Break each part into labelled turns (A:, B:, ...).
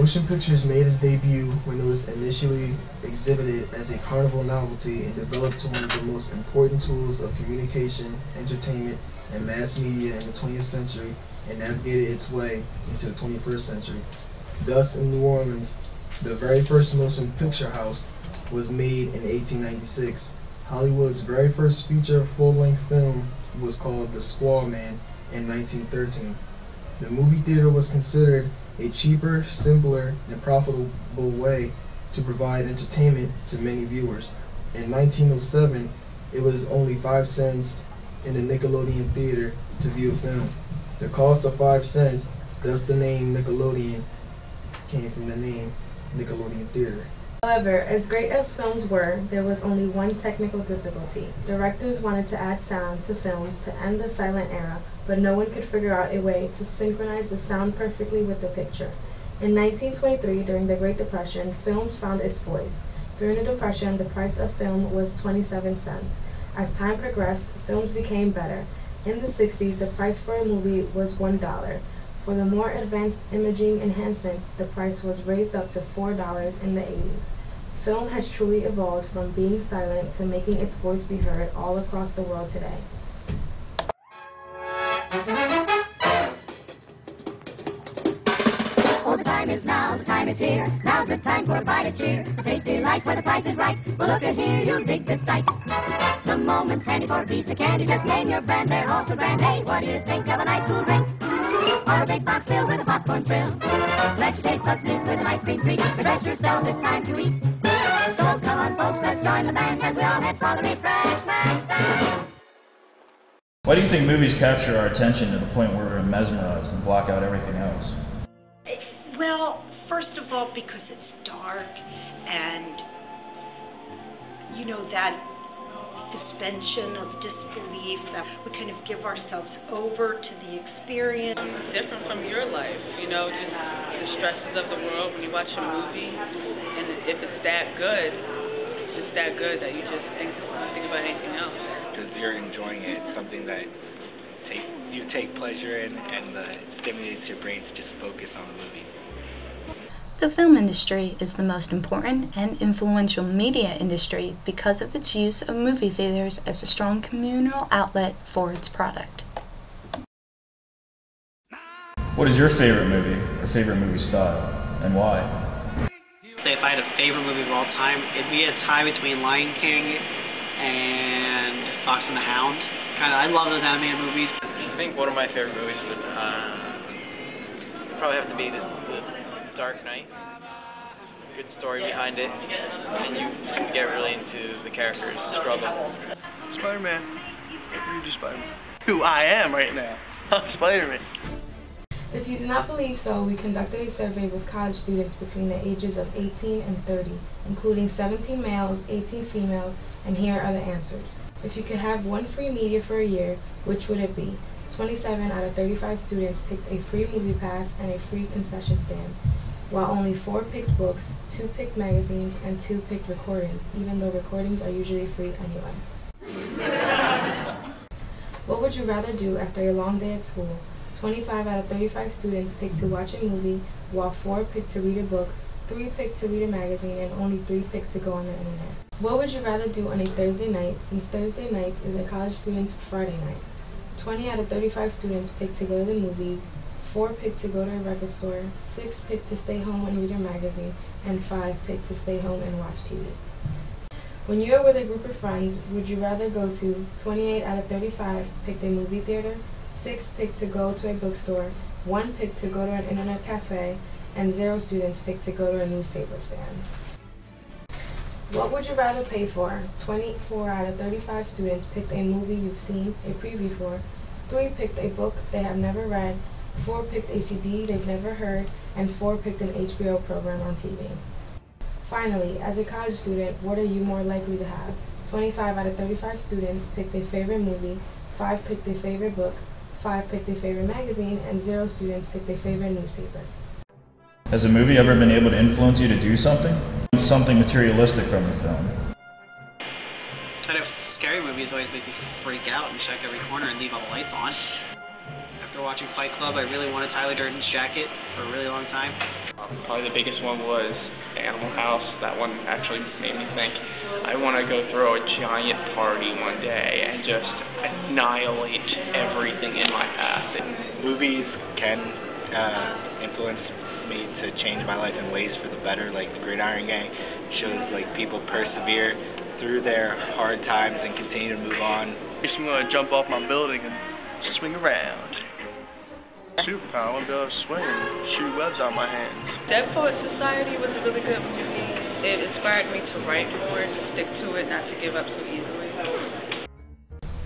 A: motion pictures made its debut when it was initially exhibited as a carnival novelty and developed to one of the most important tools of communication, entertainment, and mass media in the 20th century, and navigated its way into the 21st century. Thus, in New Orleans, the very first motion picture house was made in 1896. Hollywood's very first feature full-length film was called The Squaw Man in 1913. The movie theater was considered a cheaper, simpler, and profitable way to provide entertainment to many viewers. In 1907, it was only 5 cents in the Nickelodeon theater to view a film. The cost of 5 cents, thus the name Nickelodeon came from the name Nickelodeon Theater.
B: However, as great as films were, there was only one technical difficulty. Directors wanted to add sound to films to end the silent era, but no one could figure out a way to synchronize the sound perfectly with the picture. In 1923, during the Great Depression, films found its voice. During the Depression, the price of film was 27 cents. As time progressed, films became better. In the 60s, the price for a movie was $1. For the more advanced imaging enhancements, the price was raised up to $4 in the 80s. Film has truly evolved from being silent to making its voice be heard all across the world today.
C: Oh, the time is now, the time is here. Now's the time for a bite of cheer. A tasty light where the price is right. Well, look at here, you'll dig this sight. The moment's handy for a piece of candy. Just name your brand, they're all so grand. Hey, what do you think of a nice cool drink? Or a big box filled with a popcorn thrill? Let your taste buds meet with an ice cream treat. Refresh yourselves, it's time to eat. So come on, folks, let's join the band as we all head for the refreshment stand.
D: Why do you think movies capture our attention to the point where we're mesmerized and block out everything else?
E: Well, first of all, because it's dark and, that suspension of disbelief that we kind of give ourselves over to the experience.
F: Different from your life, just the stresses of the world when you watch a movie, and if it's that good, it's that good that you just think about anything else.
G: Because you're enjoying it, it's something that you take pleasure in, and it stimulates your brain to just focus on the movie.
H: The film industry is the most important and influential media industry because of its use of movie theaters as a strong communal outlet for its product.
D: What is your favorite movie or favorite movie style, and why?
I: If I had a favorite movie of all time, it'd be a tie between Lion King and Fox and the Hound. I love those animated movies.
J: I think one of my favorite movies would probably have to be the Dark Knight. Good story behind it, and you can get really into the character's struggle.
K: Spider-Man. You do Spider-Man. Who I am right now. I'm Spider-Man.
B: If you do not believe so, we conducted a survey with college students between the ages of 18 and 30, including 17 males, 18 females, and here are the answers. If you could have one free media for a year, which would it be? 27 out of 35 students picked a free movie pass and a free concession stand, while only 4 picked books, 2 picked magazines, and 2 picked recordings, even though recordings are usually free anyway. What would you rather do after a long day at school? 25 out of 35 students picked to watch a movie, while 4 picked to read a book, 3 picked to read a magazine, and only 3 picked to go on the internet. What would you rather do on a Thursday night, since Thursday nights is a college student's Friday night? 20 out of 35 students picked to go to the movies, 4 picked to go to a record store, 6 picked to stay home and read a magazine, and 5 picked to stay home and watch TV. When you are with a group of friends, would you rather go to 28 out of 35 picked a movie theater, 6 picked to go to a bookstore, 1 picked to go to an internet cafe, and 0 students picked to go to a newspaper stand? What would you rather pay for? 24 out of 35 students picked a movie you've seen a preview for, 3 picked a book they have never read, 4 picked a CD they've never heard, and 4 picked an HBO program on TV. Finally, as a college student, what are you more likely to have? 25 out of 35 students picked a favorite movie, 5 picked a favorite book, 5 picked a favorite magazine, and 0 students picked a favorite newspaper.
D: Has a movie ever been able to influence you to do something? Something materialistic from the film?
I: Scary movies always make me freak out and check every corner and leave all the lights on. After watching Fight Club, I really wanted Tyler Durden's jacket for a really long time.
G: Probably the biggest one was Animal House. That one actually made me think, I want to go throw a giant party one day and just annihilate everything in my path. Movies can influence me to change my life in ways for the better, like the Gridiron Gang shows like people persevere through their hard times and continue to move on.
K: Makes me want to jump off my building and swing around. Superpower, I want to be able to swing and shoot webs out my hands.
F: Dead Poet Society was a really good movie. It inspired me to write more, to stick to it, not to give up so easily.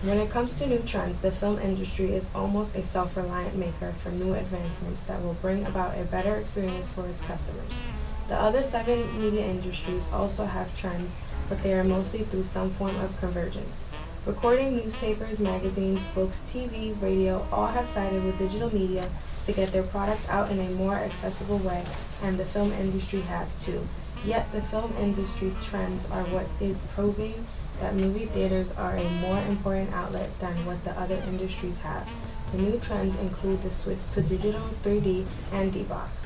B: When it comes to new trends, the film industry is almost a self-reliant maker for new advancements that will bring about a better experience for its customers. The other 7 media industries also have trends, but they are mostly through some form of convergence. Recording, newspapers, magazines, books, TV, radio all have sided with digital media to get their product out in a more accessible way, and the film industry has too. Yet the film industry trends are what is proving that movie theaters are a more important outlet than what the other industries have. The new trends include the switch to digital, 3D, and D-Box.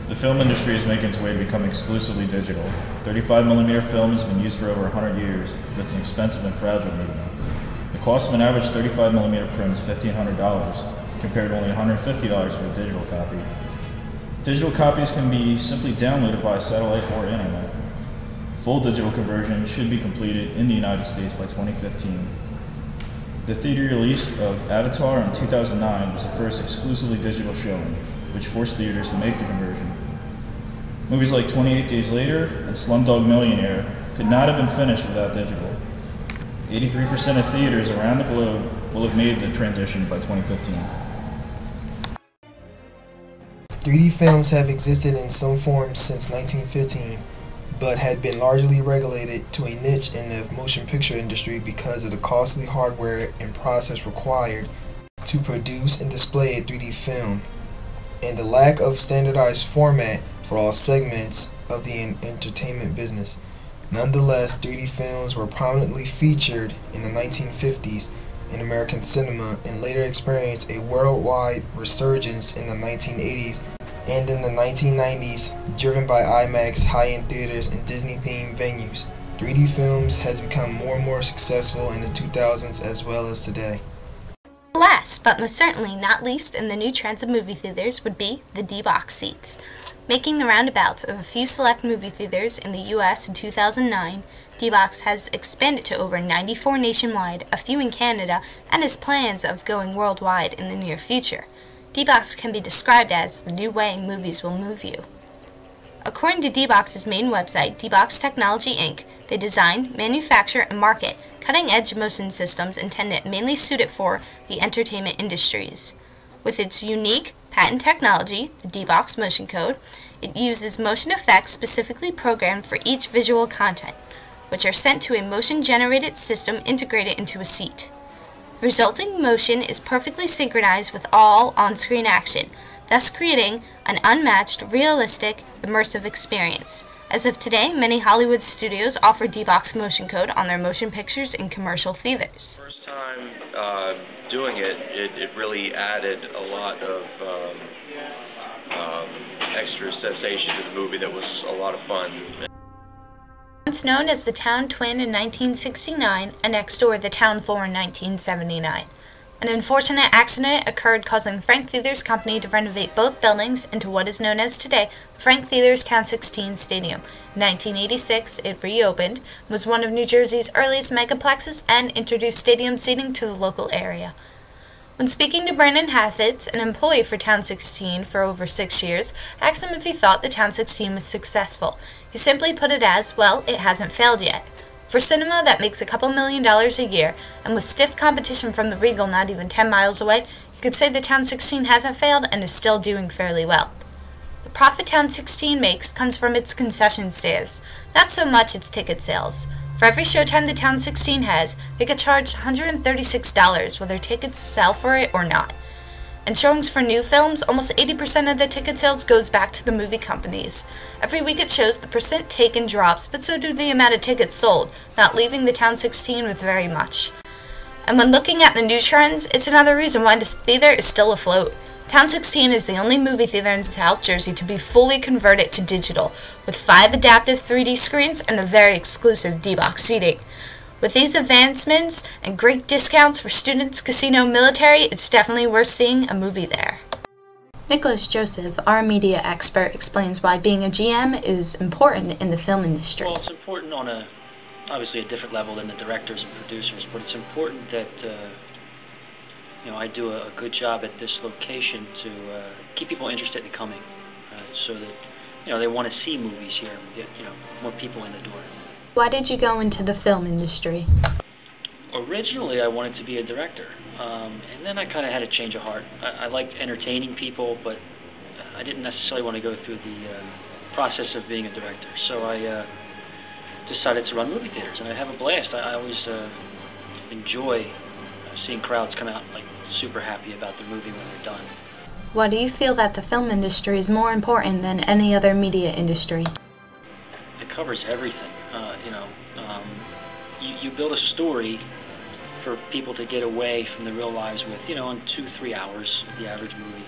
D: The film industry is making its way to become exclusively digital. 35mm film has been used for over 100 years, but it's an expensive and fragile medium. The cost of an average 35mm print is $1,500, compared to only $150 for a digital copy. Digital copies can be simply downloaded via satellite or internet. Full digital conversion should be completed in the United States by 2015. The theater release of Avatar in 2009 was the first exclusively digital showing, which forced theaters to make the conversion. Movies like 28 Days Later and Slumdog Millionaire could not have been finished without digital. 83% of theaters around the globe will have made the transition by 2015.
A: 3D films have existed in some form since 1915, but had been largely relegated to a niche in the motion picture industry because of the costly hardware and process required to produce and display a 3D film, and the lack of standardized format for all segments of the entertainment business. Nonetheless, 3D films were prominently featured in the 1950s in American cinema and later experienced a worldwide resurgence in the 1980s and in the 1990s, driven by IMAX, high-end theaters, and Disney-themed venues. 3D films has become more and more successful in the 2000s as well as today.
H: Last, but most certainly not least in the new trends of movie theaters would be the D-Box seats. Making the roundabouts of a few select movie theaters in the US in 2009, D-Box has expanded to over 94 nationwide, a few in Canada, and has plans of going worldwide in the near future. D-Box can be described as the new way movies will move you. According to D-Box's main website, D-Box Technology Inc., they design, manufacture, and market cutting-edge motion systems intended mainly suited for the entertainment industries. With its unique patent technology, the D-Box Motion Code, it uses motion effects specifically programmed for each visual content, which are sent to a motion-generated system integrated into a seat. The resulting motion is perfectly synchronized with all on-screen action, thus creating an unmatched, realistic, immersive experience. As of today, many Hollywood studios offer D-Box Motion Code on their motion pictures in commercial theaters.
L: First time doing it really added a lot of extra sensation to the movie that was a lot of fun.
H: Once known as the Towne Twin in 1969 and next door the Towne 4 in 1979. An unfortunate accident occurred causing Frank Theaters Company to renovate both buildings into what is known as today the Frank Theaters Town 16 Stadium. In 1986, it reopened, was one of New Jersey's earliest megaplexes, and introduced stadium seating to the local area. When speaking to Brandon Hathitz, an employee for Town 16 for over 6 years, I asked him if he thought the Town 16 was successful. He simply put it as, well, it hasn't failed yet. For cinema that makes a couple $1 million a year, and with stiff competition from the Regal not even 10 miles away, you could say the Town 16 hasn't failed and is still doing fairly well. The profit Town 16 makes comes from its concession stands, not so much its ticket sales. For every showtime the Town 16 has, they get charged $136 whether tickets sell for it or not. And showings for new films, almost 80% of the ticket sales goes back to the movie companies. Every week it shows the percent taken drops, but so do the amount of tickets sold, not leaving the Town 16 with very much. And when looking at the new trends, it's another reason why this theater is still afloat. Town 16 is the only movie theater in South Jersey to be fully converted to digital, with 5 adaptive 3D screens and the very exclusive D-Box seating. With these advancements and great discounts for students, casino, military, it's definitely worth seeing a movie there. Nicholas Joseph, our media expert, explains why being a GM is important in the film industry.
M: Well, it's important on obviously a different level than the directors and producers, but it's important that I do a good job at this location to keep people interested in coming, so that they want to see movies here and get more people in the door.
H: Why did you go into the film industry?
M: Originally, I wanted to be a director, and then I kind of had a change of heart. I like entertaining people, but I didn't necessarily want to go through the process of being a director. So I decided to run movie theaters, and I have a blast. I always enjoy seeing crowds come out like super happy about the movie when they're done.
H: Why do you feel that the film industry is more important than any other media industry?
M: It covers everything. You build a story for people to get away from the real lives with, in 2-3 hours, the average movie.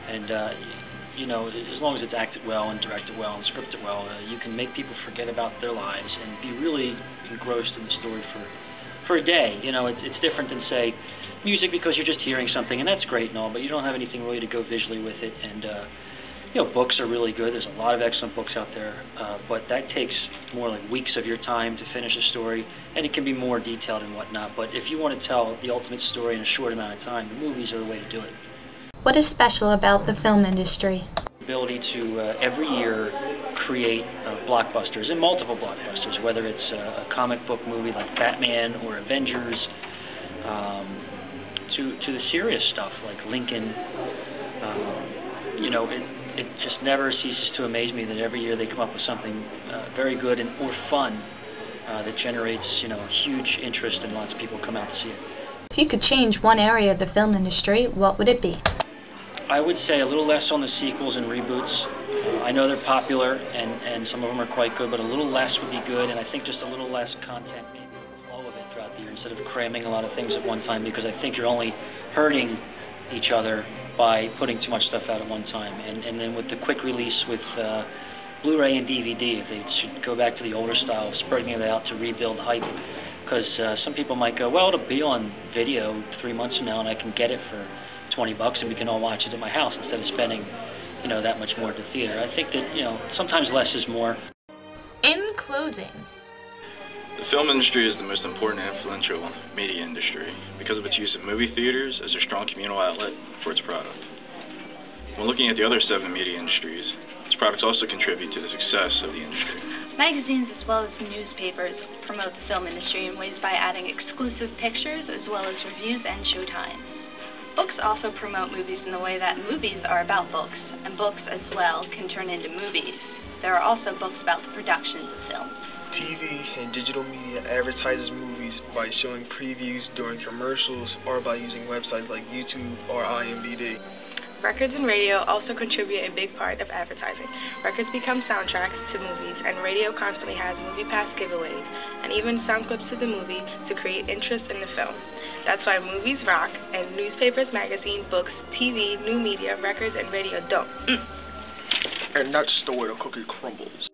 M: And, as long as it's acted well and directed well and scripted well, you can make people forget about their lives and be really engrossed in the story for a day. It's different than, say, music, because you're just hearing something, and that's great and all, but you don't have anything really to go visually with it. And, books are really good. There's a lot of excellent books out there, but that takes more like weeks of your time to finish a story, and it can be more detailed and whatnot. But if you want to tell the ultimate story in a short amount of time, the movies are the way to do it.
H: What is special about the film industry?
M: The ability to every year create blockbusters, and multiple blockbusters, whether it's a comic book movie like Batman or Avengers, to the serious stuff like Lincoln. It just never ceases to amaze me that every year they come up with something very good or fun that generates, huge interest, and lots of people come out to see it.
H: If you could change one area of the film industry, what would it be?
M: I would say a little less on the sequels and reboots. I know they're popular, and some of them are quite good, but a little less would be good, and I think just a little less content, maybe the flow of it throughout the year, instead of cramming a lot of things at one time, because I think you're only hurting each other by putting too much stuff out at one time. And then with the quick release with Blu-ray and DVD, if they should go back to the older style of spreading it out to rebuild hype, because some people might go, well, it'll be on video 3 months from now, and I can get it for $20 and we can all watch it at my house instead of spending that much more at the theater. I think that sometimes less is more.
H: In closing,
N: the film industry is the most important and influential media industry because of its use of movie theaters as a strong communal outlet for its product. When looking at the other 7 media industries, its products also contribute to the success of the industry.
O: Magazines as well as newspapers promote the film industry in ways by adding exclusive pictures as well as reviews and showtime. Books also promote movies in the way that movies are about books, and books as well can turn into movies. There are also books about the productions of films.
P: TV and digital media advertises movies by showing previews during commercials or by using websites like YouTube or IMDb.
Q: Records and radio also contribute a big part of advertising. Records become soundtracks to movies, and radio constantly has movie pass giveaways and even sound clips to the movie to create interest in the film. That's why movies rock, and newspapers, magazines, books, TV, new media, records, and radio don't.
P: And that's the way the cookie crumbles.